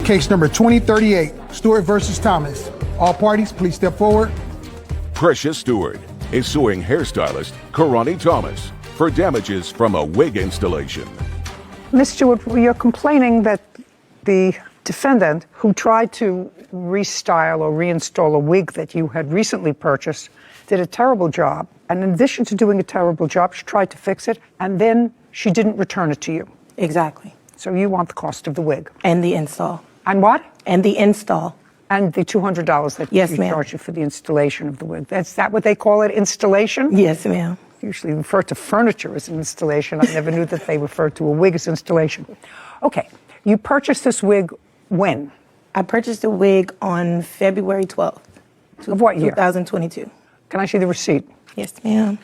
Case number 2038, Stewart versus Thomas. All parties, please step forward. Precious Stewart is suing hairstylist Karani Thomas for damages from a wig installation. Ms. Stewart, you're complaining that the defendant who tried to restyle or reinstall a wig that you had recently purchased did a terrible job. And in addition to doing a terrible job, she tried to fix it, and then she didn't return it to you. Exactly. So you want the cost of the wig. And the install. And what? And the install. And the $200 that Yes, you ma'am. charge you for the installation of the wig. Is that what they call it, installation? Yes, ma'am. Usually refer to furniture as an installation. I never knew that they referred to a wig as installation. Okay, you purchased this wig when? I purchased a wig on February 12th. Of what year? 2022. Can I see the receipt? Yes, ma'am.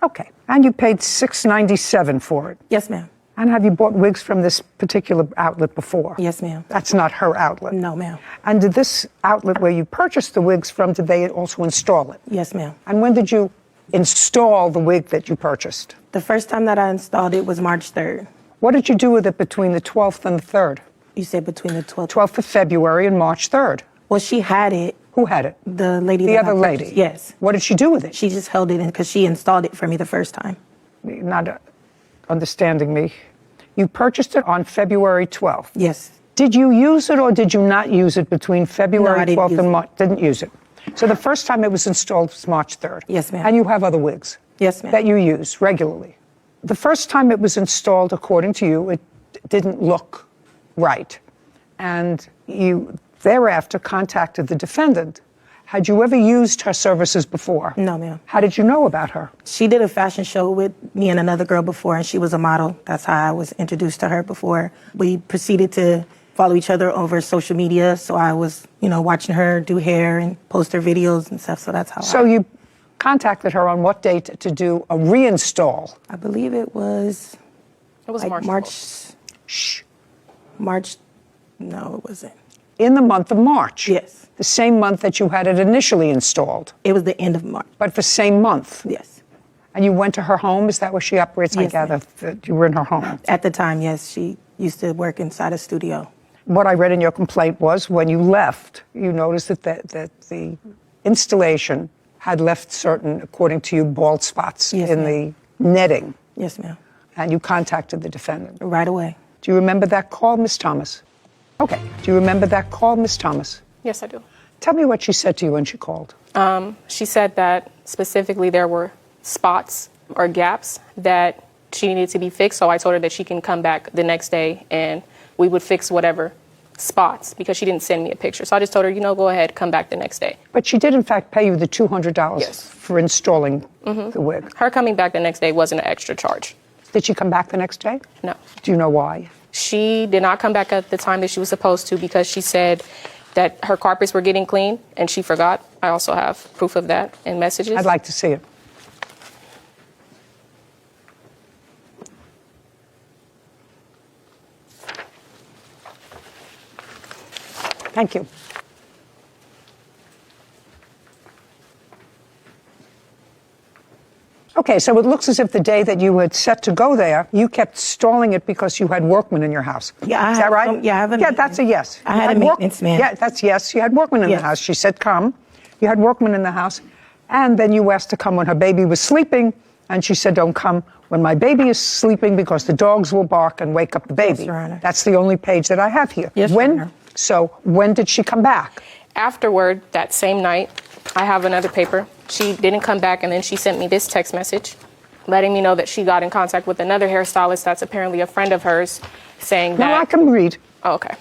Okay, and you paid $697 for it. Yes, ma'am. And have you bought wigs from this particular outlet before? Yes, ma'am. That's not her outlet? No, ma'am. And did this outlet where you purchased the wigs from, did they also install it? Yes, ma'am. And when did you install the wig that you purchased? The first time that I installed it was March 3rd. What did you do with it between the 12th and the 3rd? You said between the 12th. 12th of February and March 3rd. Well, she had it. Who had it? The lady The that I other purchased. lady? Yes. What did she do with it? She just held it in because she installed it for me the first time. Not understanding me. You purchased it on February 12th. Yes. Did you use it or did you not use it between February No, I didn't 12th use and it. March? Didn't use it. So the first time it was installed was March 3rd. Yes, ma'am. And you have other wigs? Yes, ma'am. That you use regularly. The first time it was installed, according to you, it didn't look right. And you thereafter contacted the defendant. Had you ever used her services before? No, ma'am. How did you know about her? She did a fashion show with me and another girl before, and she was a model. That's how I was introduced to her before. We proceeded to follow each other over social media, so I was, watching her do hair and post her videos and stuff, so that's how So you contacted her on what date to do a reinstall? I believe it was... It was like March. Shh. March... No, it wasn't. In the month of March? Yes. The same month that you had it initially installed? It was the end of March. But the same month? Yes. And you went to her home? Is that where she operates? Yes, I gather ma'am. that you were in her home. At the time, yes, she used to work inside a studio. What I read in your complaint was when you left, you noticed that the installation had left certain, according to you, bald spots Yes, in ma'am. the netting. Yes, ma'am. And you contacted the defendant. Right away. Do you remember that call, Ms. Thomas? Okay. Do you remember that call, Ms. Thomas? Yes, I do. Tell me what she said to you when she called. She said that specifically there were spots or gaps that she needed to be fixed. So I told her that she can come back the next day and we would fix whatever spots because she didn't send me a picture. So I just told her, go ahead, come back the next day. But she did, in fact, pay you the $200 Yes. for installing the wig. Her coming back the next day wasn't an extra charge. Did she come back the next day? No. Do you know why? She did not come back at the time that she was supposed to because she said that her carpets were getting clean and she forgot. I also have proof of that in messages. I'd like to see it. Thank you. Okay, so it looks as if the day that you had set to go there, you kept stalling it because you had workmen in your house. Yeah, Is that right? I have a Yeah, that's a yes. I You had a work- maintenance man. Yeah, that's yes. You had workmen in Yes. the house. She said come. You had workmen in the house. And then you asked to come when her baby was sleeping. And she said, don't come when my baby is sleeping because the dogs will bark and wake up the baby. Yes, Your Honor. That's the only page that I have here. Yes, Your when? Honor. So when did she come back? Afterward, that same night, I have another paper. She didn't come back, and then she sent me this text message letting me know that she got in contact with another hairstylist that's apparently a friend of hers, saying that... No, I can read. Oh, okay.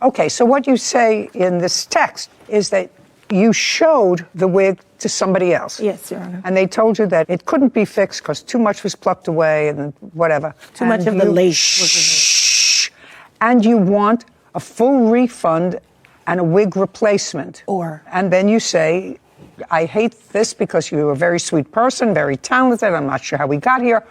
Okay, so what you say in this text is that you showed the wig to somebody else. Yes, Your Honor. And they told you that it couldn't be fixed because too much was plucked away and whatever. Too much of the lace was removed. Shh. And you want a full refund and a wig replacement. And then you say, I hate this because you're a very sweet person, very talented. I'm not sure how we got here.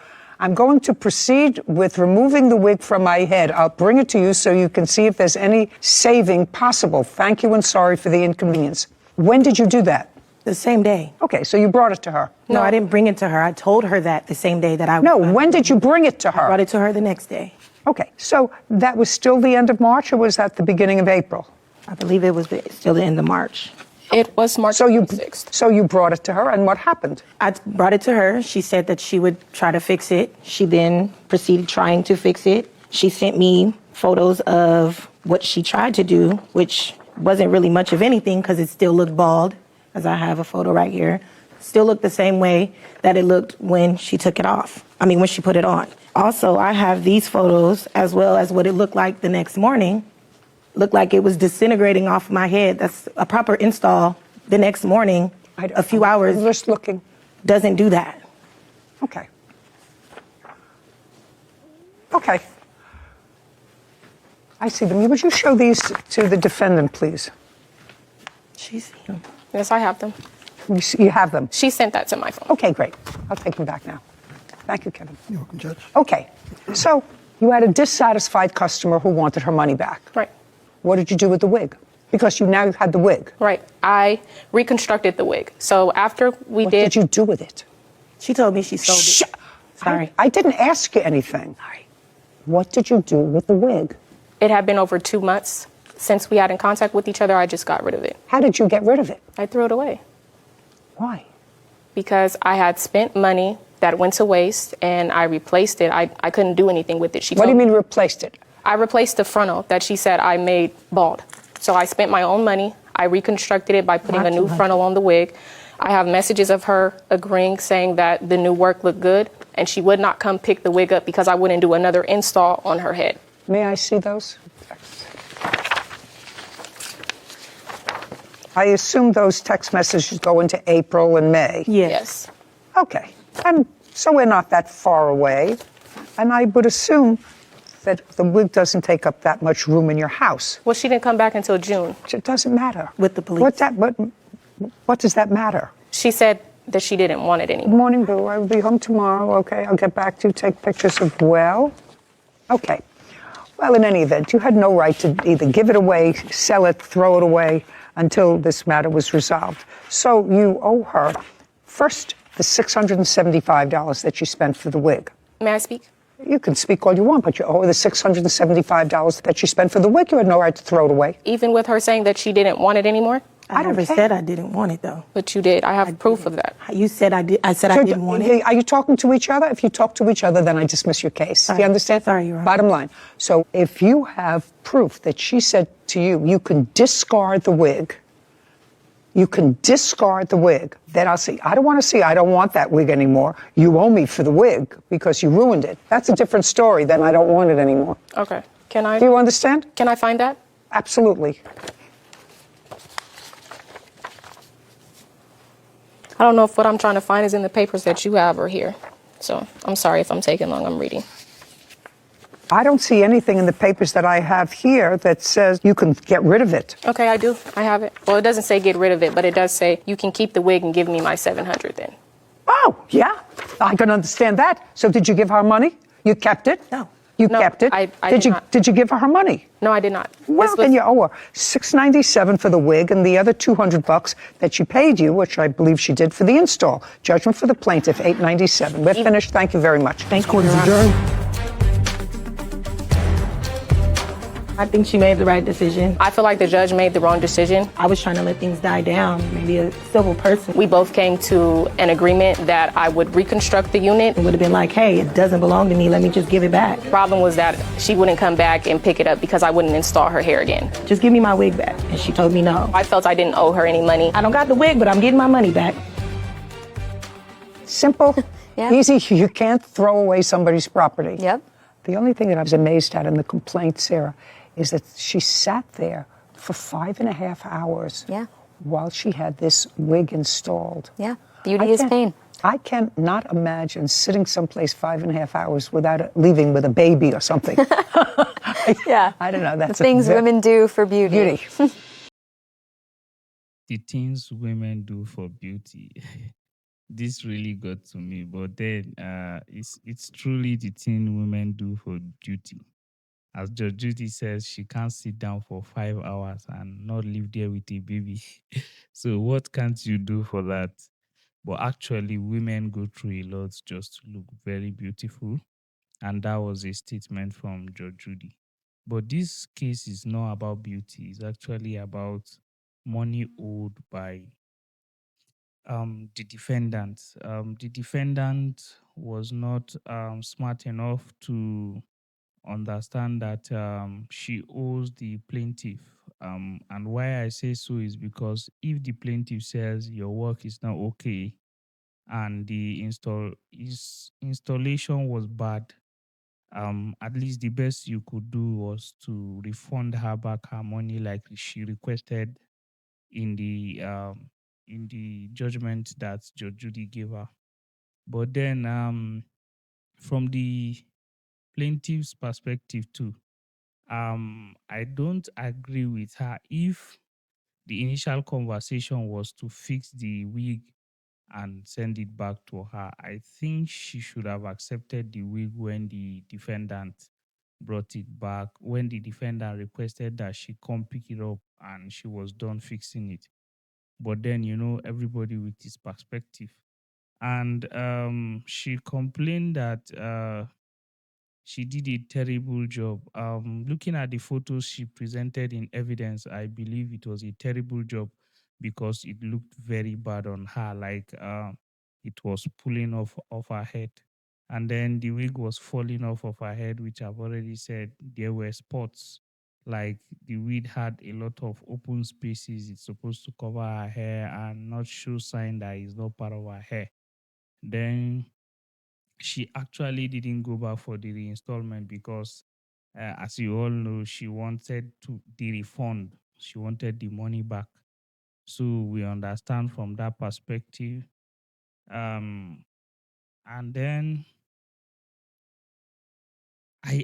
I'm going to proceed with removing the wig from my head. I'll bring it to you so you can see if there's any saving possible. Thank you and sorry for the inconvenience. When did you do that? The same day. Okay, so you brought it to her. No, I didn't bring it to her. I told her that the same day that I... No, when did you bring it to I her? brought it to her the next day. Okay, so that was still the end of March, or was that the beginning of April? I believe it was still the end of March. It was March 6th. So you brought it to her, and what happened? I brought it to her. She said that she would try to fix it. She then proceeded trying to fix it. She sent me photos of what she tried to do, which wasn't really much of anything because it still looked bald, as I have a photo right here. Still looked the same way that it looked when she took it off. I mean, when she put it on. Also, I have these photos as well as what it looked like the next morning. Looked like it was disintegrating off my head. That's a proper install the next morning. A few hours. Just looking. Doesn't do that. Okay. Okay. I see them. Would you show these to the defendant, please? She's here. Yes, I have them. You have them? She sent that to my phone. Okay, great. I'll take them back now. Thank you, Kevin. You're welcome, Judge. Okay. So you had a dissatisfied customer who wanted her money back. Right. What did you do with the wig? Because you now had the wig. Right. I reconstructed the wig. So after we What did you do with it? She told me she sold it. Shh. Sorry. I didn't ask you anything. Sorry. What did you do with the wig? It had been over 2 months since we had in contact with each other. I just got rid of it. How did you get rid of it? I threw it away Why? because I had spent money that went to waste and I replaced it. I couldn't do anything with it. What do you mean replaced it? I replaced the frontal that she said I made bald. So I spent my own money. I reconstructed it by putting a new frontal on the wig. I have messages of her agreeing, saying that the new work looked good, and she would not come pick the wig up because I wouldn't do another install on her head. May I see those? I assume those text messages go into April and May. Yes. Okay. And so we're not that far away. And I would assume that the wig doesn't take up that much room in your house. Well, she didn't come back until June. It doesn't matter. With the police. What does that matter? She said that she didn't want it Good anymore. morning, Boo. I will be home tomorrow. Okay, I'll get back to you, take pictures of well. Okay. Well, in any event, you had no right to either give it away, sell it, throw it away until this matter was resolved. So you owe her, first, the $675 that you spent for the wig. May I speak? You can speak all you want, but you owe her the $675 that you spent for the wig. You had no right to throw it away. Even with her saying that she didn't want it anymore? I don't never care. said I didn't want it, though. But you did. I have proof of that. You said I did. I said I didn't want it. Are you talking to each other? If you talk to each other, then I dismiss your case. Do you understand? Sorry, Your Honor. Bottom line. So if you have proof that she said to you, you can discard the wig, then I'll say, I don't want to see, I don't want that wig anymore. You owe me for the wig because you ruined it. That's a different story than I don't want it anymore. Okay. Can I? Do you understand? Can I find that? Absolutely. I don't know if what I'm trying to find is in the papers that you have or here. So I'm sorry if I'm taking long. I'm reading. I don't see anything in the papers that I have here that says you can get rid of it. Okay, I do. I have it. Well, it doesn't say get rid of it, but it does say you can keep the wig and give me my $700 then. Oh, yeah. I can understand that. So did you give her money? You kept it? No. You No, kept it? I did not. Did you give her money? No, I did not. Well, This then was- you owe her $697 for the wig and the other $200 that she paid you, which I believe she did for the install. Judgment for the plaintiff, $897. We're finished. Thank you very much. Thank you, Court is Your Honor. adjourned. I think she made the right decision. I feel like the judge made the wrong decision. I was trying to let things die down. Maybe a civil person We both came to an agreement that I would reconstruct the unit. would have been like, hey, it doesn't belong to me. Let me just give it back. Problem was that she wouldn't come back and pick it up because I wouldn't install her hair again. Just give me my wig back. And she told me no. I felt I didn't owe her any money. I don't got the wig, but I'm getting my money back. Simple, Yeah. easy. You can't throw away somebody's property. Yep. The only thing that I was amazed at in the complaint, Sarah, is that she sat there for 5.5 hours Yeah. while she had this wig installed. Yeah. Beauty is pain. I cannot imagine sitting someplace 5.5 hours without leaving with a baby or something. Yeah. I don't know. That's The things women do for beauty. beauty. The things women do for beauty. this really got to me. But then it's truly the thing women do for duty. As Judge Judy says, she can't sit down for 5 hours and not live there with a baby. So what can't you do for that? But actually, women go through a lot just to look very beautiful. And that was a statement from Judge Judy. But this case is not about beauty, it's actually about money owed by the defendant. The defendant was not smart enough to understand that she owes the plaintiff. And why I say so is because if the plaintiff says your work is not okay and the installation was bad, at least the best you could do was to refund her back her money like she requested in the judgment that Judge Judy gave her. But then from the plaintiff's perspective too, I don't agree with her. If the initial conversation was to fix the wig and send it back to her, I think she should have accepted the wig when the defendant brought it back, when the defendant requested that she come pick it up and she was done fixing it. But then, everybody with his perspective. And she complained that she did a terrible job. Looking at the photos she presented in evidence, I believe it was a terrible job because it looked very bad on her, like it was pulling off her head. And then the wig was falling off of her head, which I've already said there were spots. Like the wig had a lot of open spaces. It's supposed to cover her hair and not show sign that it's not part of her hair. Then she actually didn't go back for the reinstallment because, as you all know, she wanted to the refund. She wanted the money back. So we understand from that perspective. Um, and then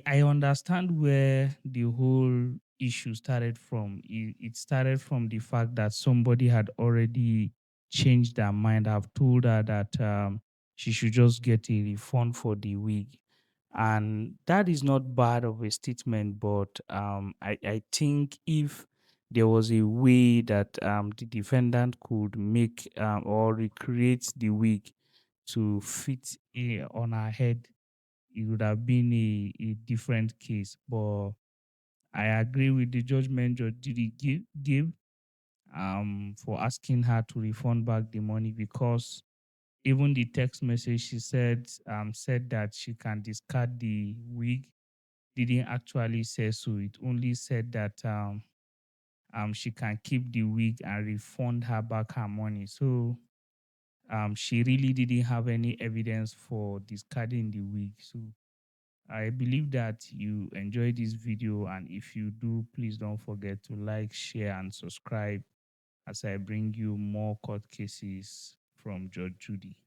I understand where the whole issue started from. It started from the fact that somebody had already changed their mind. I've told her that she should just get a refund for the wig. And that is not bad of a statement, but I think if there was a way that the defendant could make or recreate the wig to fit on her head, it would have been a different case. But I agree with the judgment Judge Judy gave for asking her to refund back the money because even the text message she said that she can discard the wig didn't actually say so. It only said that she can keep the wig and refund her back her money. So she really didn't have any evidence for discarding the wig. So I believe that you enjoyed this video, and if you do, please don't forget to like, share, and subscribe as I bring you more court cases from Judge Judy.